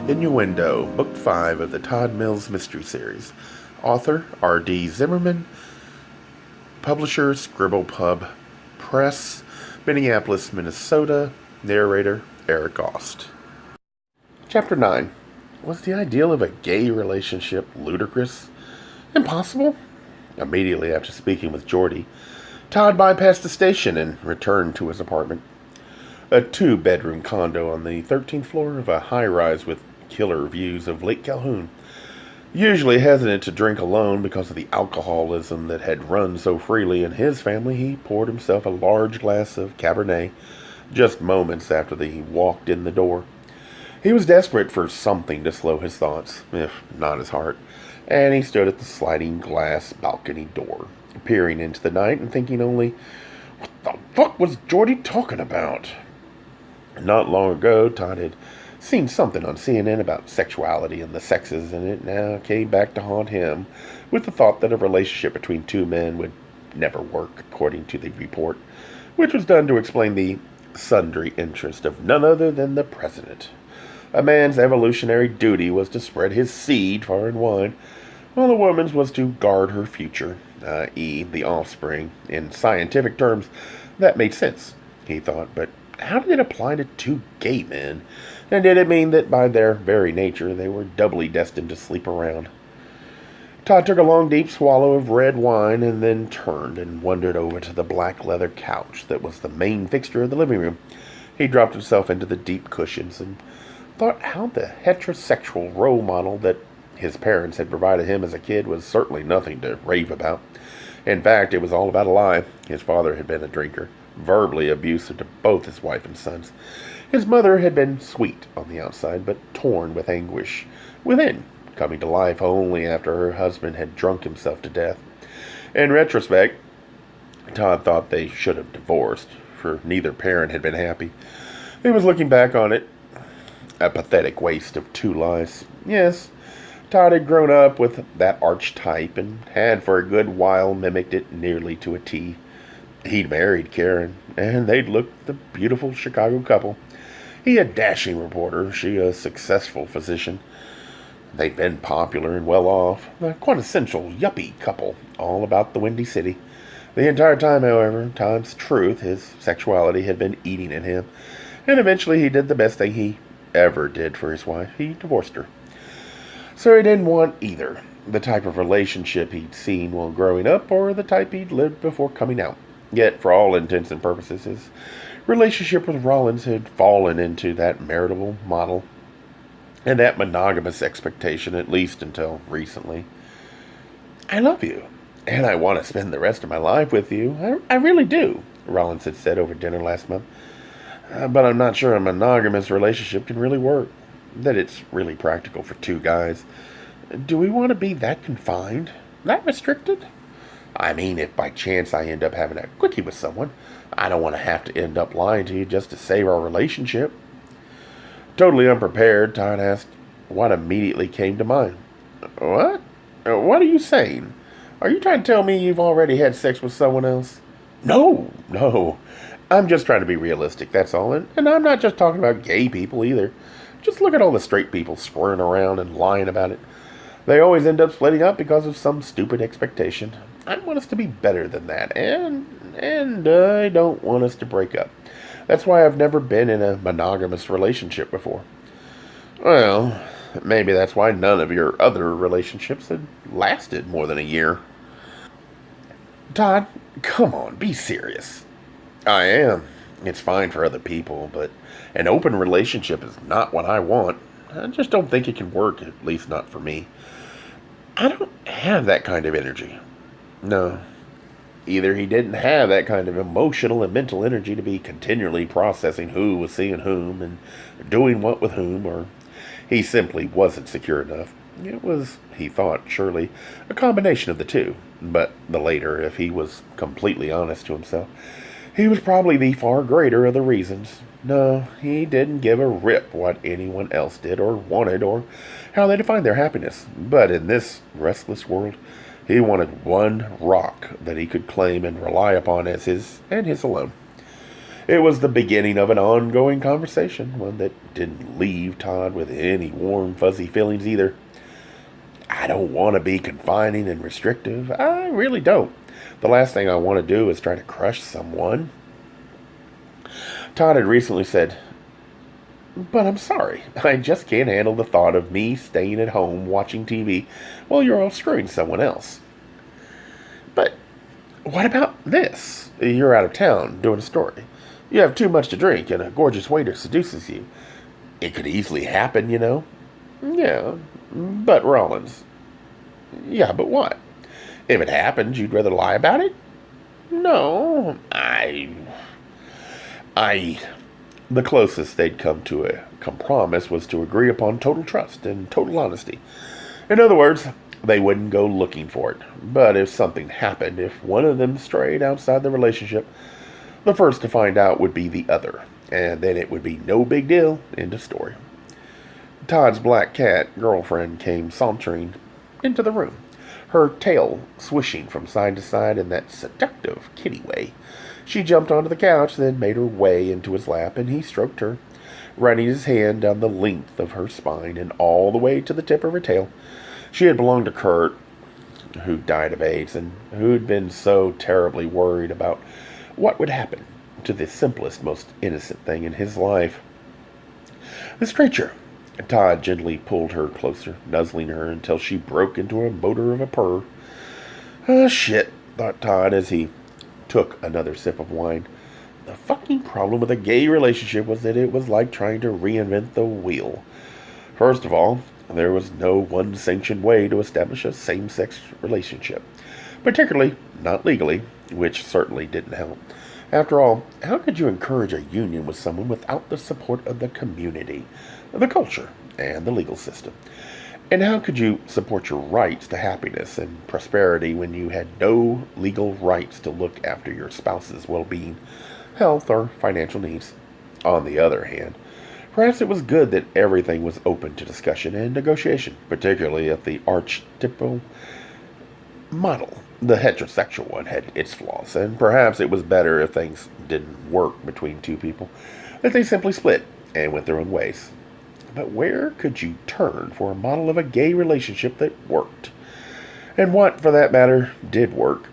Innuendo, Book 5 of the Todd Mills Mystery Series. Author R.D. Zimmerman. Publisher Scribble Pub Press, Minneapolis, Minnesota. Narrator Eric Aust. Chapter 9. Was the ideal of a gay relationship ludicrous? Impossible? Immediately after speaking with Geordie, Todd bypassed the station and returned to his apartment. A two-bedroom condo on the 13th floor of a high-rise with killer views of Lake Calhoun. Usually hesitant to drink alone because of the alcoholism that had run so freely in his family, he poured himself a large glass of Cabernet just moments after he walked in the door. He was desperate for something to slow his thoughts, if not his heart, and he stood at the sliding glass balcony door, peering into the night and thinking only, what the fuck was Geordie talking about? Not long ago, Todd had seen something on CNN about sexuality and the sexes, and it now came back to haunt him with the thought that a relationship between two men would never work, according to the report, which was done to explain the sundry interest of none other than the president. A man's evolutionary duty was to spread his seed far and wide, while a woman's was to guard her future, i.e., the offspring. In scientific terms, that made sense, he thought, but how did it apply to two gay men? And did it mean that by their very nature they were doubly destined to sleep around? Todd took a long, deep swallow of red wine and then turned and wandered over to the black leather couch that was the main fixture of the living room. He dropped himself into the deep cushions and thought how the heterosexual role model that his parents had provided him as a kid was certainly nothing to rave about. In fact, it was all about a lie. His father had been a drinker, verbally abusive to both his wife and sons. His mother had been sweet on the outside, but torn with anguish within, coming to life only after her husband had drunk himself to death. In retrospect, Todd thought they should have divorced, for neither parent had been happy. He was looking back on it, a pathetic waste of two lives. Yes, Todd had grown up with that archetype and had for a good while mimicked it nearly to a T. He'd married Karen, and they'd looked the beautiful Chicago couple. He a dashing reporter, she a successful physician. They'd been popular and well off, a quintessential yuppie couple, all about the Windy City. The entire time, however, Todd's truth, his sexuality, had been eating at him, and eventually he did the best thing he ever did for his wife. He divorced her. So he didn't want either the type of relationship he'd seen while growing up or the type he'd lived before coming out. Yet, for all intents and purposes, his relationship with Rawlings had fallen into that marital model and that monogamous expectation, at least until recently. I love you, and I want to spend the rest of my life with you. I really do, Rawlings had said over dinner last month. But I'm not sure a monogamous relationship can really work, that it's really practical for two guys. Do we want to be that confined? That restricted? I mean, if by chance I end up having a quickie with someone, I don't want to have to end up lying to you just to save our relationship. Totally unprepared, Todd asked what immediately came to mind. What? What are you saying? Are you trying to tell me you've already had sex with someone else? No. I'm just trying to be realistic, that's all. And I'm not just talking about gay people either. Just look at all the straight people squirring around and lying about it. They always end up splitting up because of some stupid expectation. I want us to be better than that, and I don't want us to break up. That's why I've never been in a monogamous relationship before. Well, maybe that's why none of your other relationships had lasted more than a year. Todd, come on, be serious. I am. It's fine for other people, but an open relationship is not what I want. I just don't think it can work, at least not for me. I don't have that kind of energy. No. Either he didn't have that kind of emotional and mental energy to be continually processing who was seeing whom and doing what with whom, or he simply wasn't secure enough. It was, he thought, surely, a combination of the two, but the later, if he was completely honest to himself. He was probably the far greater of the reasons. No, he didn't give a rip what anyone else did or wanted or how they defined their happiness. But in this restless world, he wanted one rock that he could claim and rely upon as his and his alone. It was the beginning of an ongoing conversation, one that didn't leave Todd with any warm, fuzzy feelings either. I don't want to be confining and restrictive. I really don't. The last thing I want to do is try to crush someone. Todd had recently said, "But I'm sorry. I just can't handle the thought of me staying at home watching TV while you're all screwing someone else." "But what about this? You're out of town doing a story. You have too much to drink and a gorgeous waiter seduces you. It could easily happen, you know." "Yeah, but Rawlins." "Yeah, but what? If it happened, you'd rather lie about it?" "No, I. The closest they'd come to a compromise was to agree upon total trust and total honesty. In other words, they wouldn't go looking for it. But if something happened, if one of them strayed outside the relationship, the first to find out would be the other. And then it would be no big deal. End of story." Todd's black cat girlfriend came sauntering into the room, her tail swishing from side to side in that seductive kitty way. She jumped onto the couch, then made her way into his lap, and he stroked her, running his hand down the length of her spine and all the way to the tip of her tail. She had belonged to Kurt, who died of AIDS, and who'd been so terribly worried about what would happen to the simplest, most innocent thing in his life. "This creature." Todd gently pulled her closer, nuzzling her until she broke into a motor of a purr. "Ah, shit," thought Todd as he took another sip of wine. The fucking problem with a gay relationship was that it was like trying to reinvent the wheel. First of all, there was no one sanctioned way to establish a same-sex relationship, particularly not legally, which certainly didn't help. After all, how could you encourage a union with someone without the support of the community, the culture, and the legal system? And how could you support your rights to happiness and prosperity when you had no legal rights to look after your spouse's well-being, health, or financial needs? On the other hand, perhaps it was good that everything was open to discussion and negotiation, particularly if the archetypal model, the heterosexual one, had its flaws, and perhaps it was better if things didn't work between two people, that they simply split and went their own ways. But where could you turn for a model of a gay relationship that worked? And what, for that matter, did work?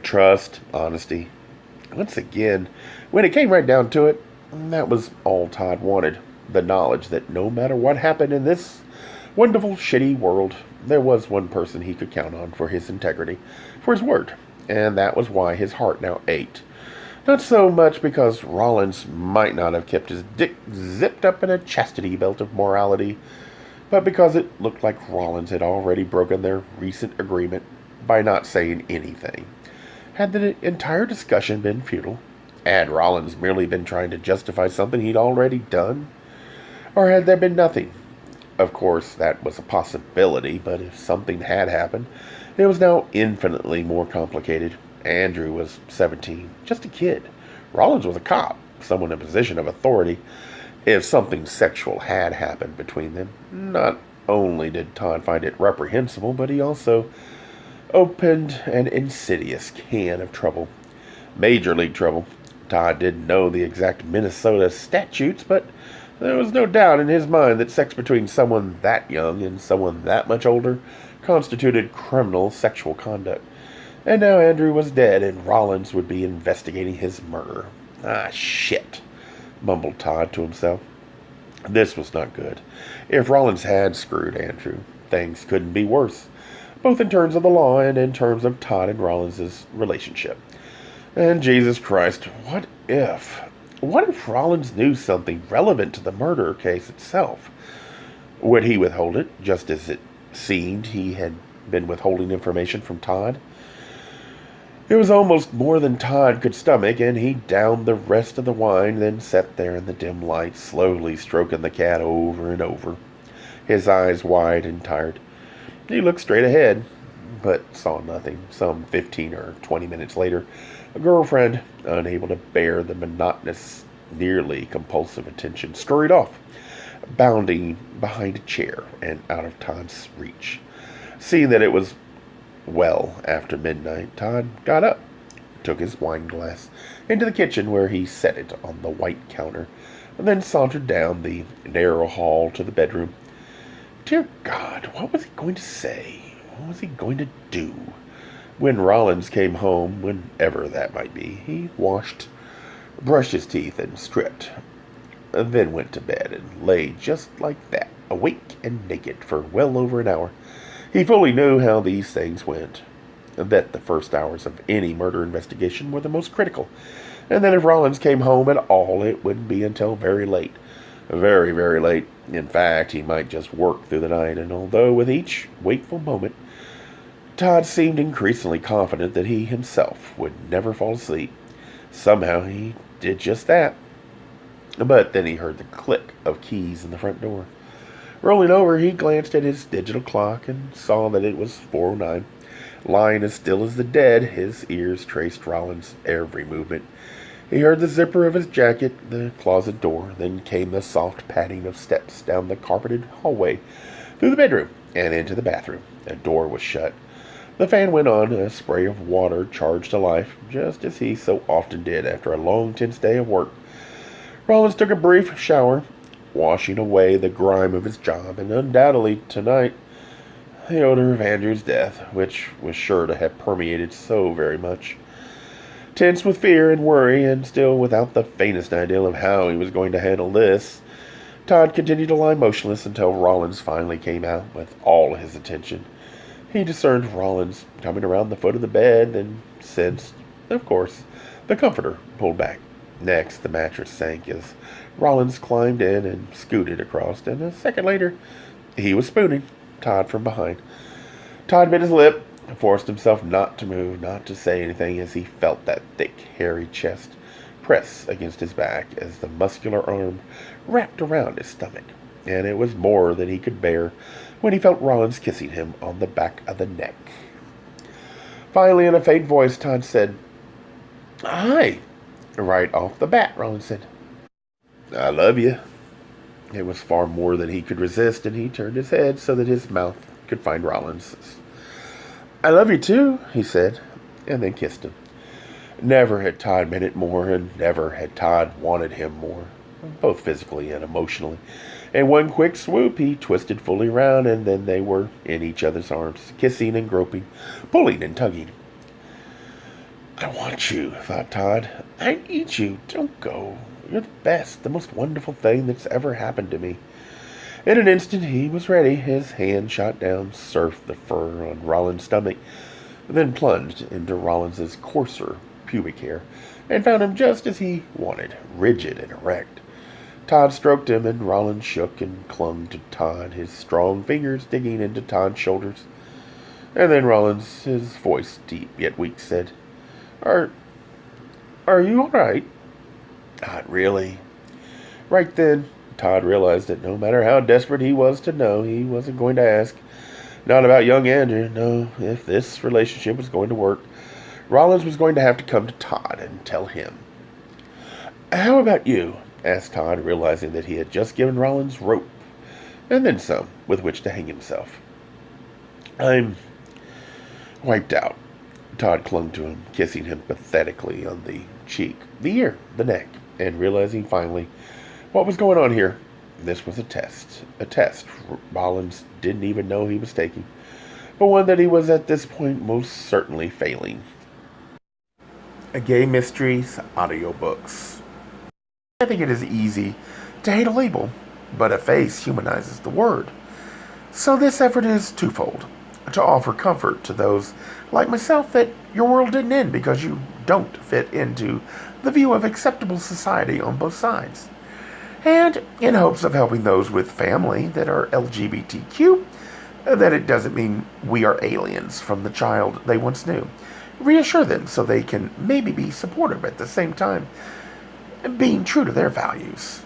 Trust, honesty. Once again, when it came right down to it, that was all Todd wanted. The knowledge that no matter what happened in this wonderful, shitty world, there was one person he could count on for his integrity, for his word. And that was why his heart now ached. Not so much because Rawlins might not have kept his dick zipped up in a chastity belt of morality, but because it looked like Rawlins had already broken their recent agreement by not saying anything. Had the entire discussion been futile? Had Rawlins merely been trying to justify something he'd already done? Or had there been nothing? Of course, that was a possibility, but if something had happened, it was now infinitely more complicated. Andrew was 17, just a kid. Rawlins was a cop, someone in a position of authority. If something sexual had happened between them, not only did Todd find it reprehensible, but he also opened an insidious can of trouble. Major league trouble. Todd didn't know the exact Minnesota statutes, but there was no doubt in his mind that sex between someone that young and someone that much older constituted criminal sexual conduct. And now Andrew was dead, and Rawlins would be investigating his murder. "Ah, shit," mumbled Todd to himself. This was not good. If Rawlins had screwed Andrew, things couldn't be worse, both in terms of the law and in terms of Todd and Rawlins' relationship. And Jesus Christ, what if? What if Rawlins knew something relevant to the murder case itself? Would he withhold it, just as it seemed he had been withholding information from Todd? It was almost more than Todd could stomach, and he downed the rest of the wine, then sat there in the dim light, slowly stroking the cat over and over, his eyes wide and tired. He looked straight ahead, but saw nothing. Some 15 or 20 minutes later, a girlfriend, unable to bear the monotonous, nearly compulsive attention, scurried off, bounding behind a chair and out of Todd's reach. Seeing that it was well after midnight, Todd got up, took his wine glass into the kitchen where he set it on the white counter, and then sauntered down the narrow hall to the bedroom. Dear God, what was he going to say? What was he going to do? When Rawlins came home, whenever that might be, he washed, brushed his teeth, and stripped, and then went to bed and lay just like that, awake and naked, for well over an hour. He fully knew how these things went, and that the first hours of any murder investigation were the most critical, and that if Rawlins came home at all, it wouldn't be until very late. Very, very late. In fact, he might just work through the night, and although with each wakeful moment, Todd seemed increasingly confident that he himself would never fall asleep, somehow he did just that. But then he heard the click of keys in the front door. Rolling over, he glanced at his digital clock and saw that it was 4:09. Lying as still as the dead, his ears traced Rawlins' every movement. He heard the zipper of his jacket, the closet door, then came the soft padding of steps down the carpeted hallway, through the bedroom, and into the bathroom. The door was shut. The fan went on, a spray of water charged to life, just as he so often did after a long, tense day of work. Rawlins took a brief shower, washing away the grime of his job, and undoubtedly tonight the odor of Andrew's death, which was sure to have permeated so very much. Tense with fear and worry, and still without the faintest idea of how he was going to handle this, Todd continued to lie motionless until Rawlins finally came out with all his attention. He discerned Rawlins coming around the foot of the bed and sensed, of course, the comforter pulled back. Next, the mattress sank as Rawlins climbed in and scooted across, and a second later, he was spooning Todd from behind. Todd bit his lip and forced himself not to move, not to say anything, as he felt that thick, hairy chest press against his back as the muscular arm wrapped around his stomach, and it was more than he could bear when he felt Rawlins kissing him on the back of the neck. Finally, in a faint voice, Todd said, "Hi." Right off the bat, Rawlins said, "I love you." It was far more than he could resist, and he turned his head so that his mouth could find Rawlins's. "I love you too," he said, and then kissed him. Never had Todd meant it more, and never had Todd wanted him more, both physically and emotionally. In one quick swoop, he twisted fully round, and then they were in each other's arms, kissing and groping, pulling and tugging. "I want you," thought Todd. "I need you. Don't go. You're the best, the most wonderful thing that's ever happened to me." In an instant, he was ready. His hand shot down, surfed the fur on Rawlins' stomach, then plunged into Rawlins' coarser pubic hair, and found him just as he wanted, rigid and erect. Todd stroked him, and Rawlins shook and clung to Todd, his strong fingers digging into Todd's shoulders. And then Rawlins, his voice deep yet weak, said, Are you all right?" "Not really." Right then, Todd realized that no matter how desperate he was to know, he wasn't going to ask. Not about young Andrew. No, if this relationship was going to work, Rawlins was going to have to come to Todd and tell him. "How about you?" asked Todd, realizing that he had just given Rawlins rope, and then some, with which to hang himself. "I'm wiped out." Todd clung to him, kissing him pathetically on the cheek, the ear, the neck, and realizing finally what was going on here. This was a test Rawlins didn't even know he was taking, but one that he was at this point most certainly failing. A Gay Mysteries audiobooks. I think it is easy to hate a label, but a face humanizes the word. So this effort is twofold: to offer comfort to those like myself that your world didn't end because you don't fit into the view of acceptable society on both sides, and in hopes of helping those with family that are LGBTQ, that it doesn't mean we are aliens from the child they once knew. Reassure them so they can maybe be supportive at the same time, being true to their values.